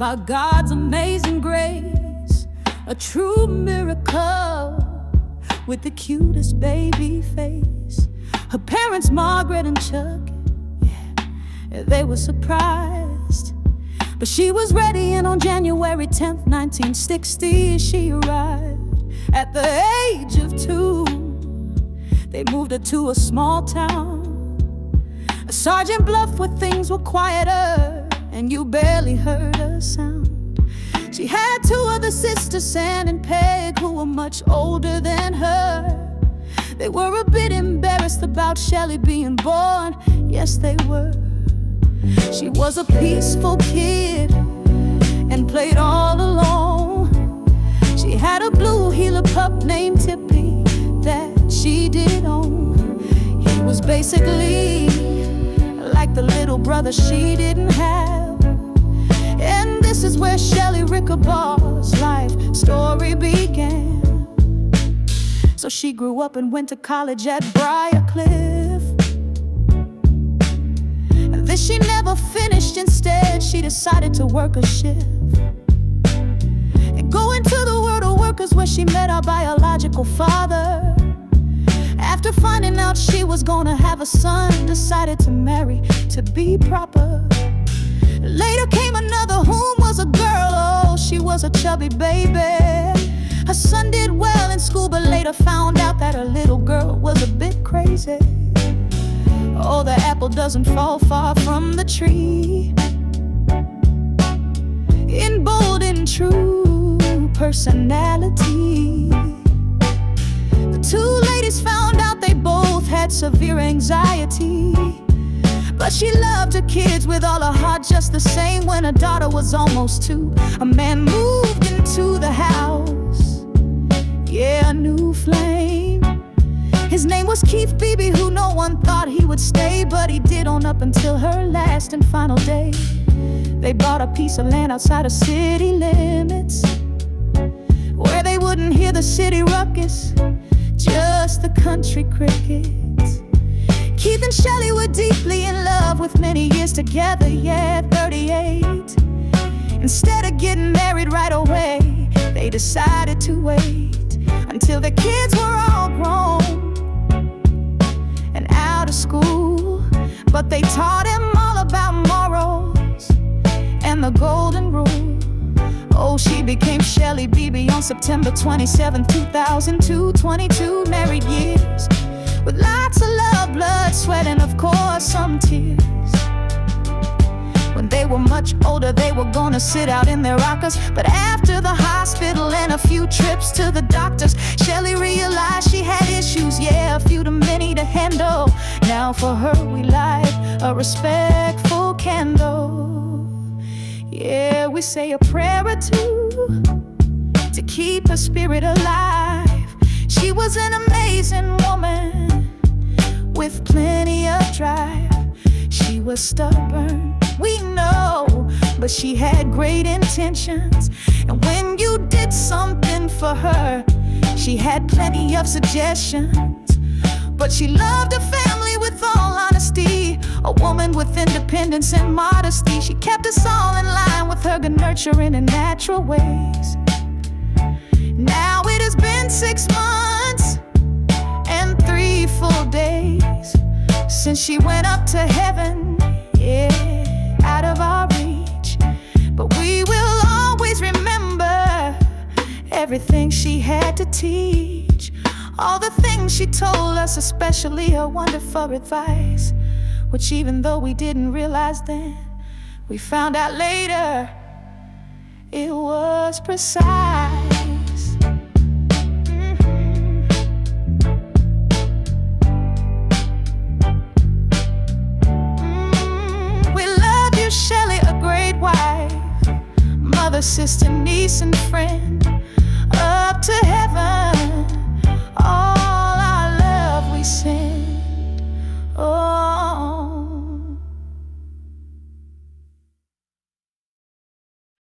about God's amazing grace, a true miracle with the cutest baby face. Her parents, Margaret and Chuck, yeah, they were surprised, but she was ready, and on January 10th, 1960, she arrived. At the age of 2, they moved her to a small town, a Sergeant Bluff, where things were quieter and you barely heard a sound. She had 2 other sisters, Sam and Peg, who were much older than her. They were a bit embarrassed about Shelli being born. Yes, they were. She was a peaceful kid and played all alone. She had a blue heeler pup named Tippy that she did own. He was basically like the little brother she didn't have. And this is where Shelli Rickaball's life story began. So she grew up and went to college at Briarcliff. This she never finished. Instead, she decided to work a shift and go into the world of workers, where she met our biological father. After finding out she was gonna have a son, decided to marry to be proper. Later came another, whom was a girl. Oh, she was a chubby baby. Her son did well in school, but later found out that her little girl was a bit crazy. Oh, the apple doesn't fall far from the tree. In bold and true personality, the 2 ladies found out they both had severe anxiety. But she loved her kids with all her heart just the same. When her daughter was almost 2, a man moved into the house. Yeah, a new flame. His name was Keith Beebe, who no one thought he would stay, but he did on up until her last and final day. They bought a piece of land outside of city limits, where they wouldn't hear the city ruckus, just the country crickets. Keith and Shelli were deeply in love, with many years together, yeah, 38. Instead of getting married right away, they decided to wait until their kids were all grown and out of school. But they taught him all about morals and the golden rule. Oh, she became Shelli Beebe on September 27, 2002. 22 married years, with lots of love, blood, sweat, and of course some tears. When they were much older, they were gonna sit out in their rockers. But after the hospital and a few trips to the doctors, Shelli realized she had issues, yeah, a few too many to handle. Now for her we light a respectful candle. Yeah, we say a prayer or 2 to keep her spirit alive. She was an amazing woman with plenty of drive. She was stubborn, we know, but she had great intentions. And when you did something for her, she had plenty of suggestions. But she loved her family with all honesty, a woman with independence and modesty. She kept us all in line with her good nurturing and natural ways. Now it has been 6 months and 3 full days since she went up to heaven, yeah, out of our reach. But we will always remember everything she had to teach, all the things she told us, especially her wonderful advice, which even though we didn't realize then, we found out later it was precise. Shelli, a great wife, mother, sister, niece, and friend. Up to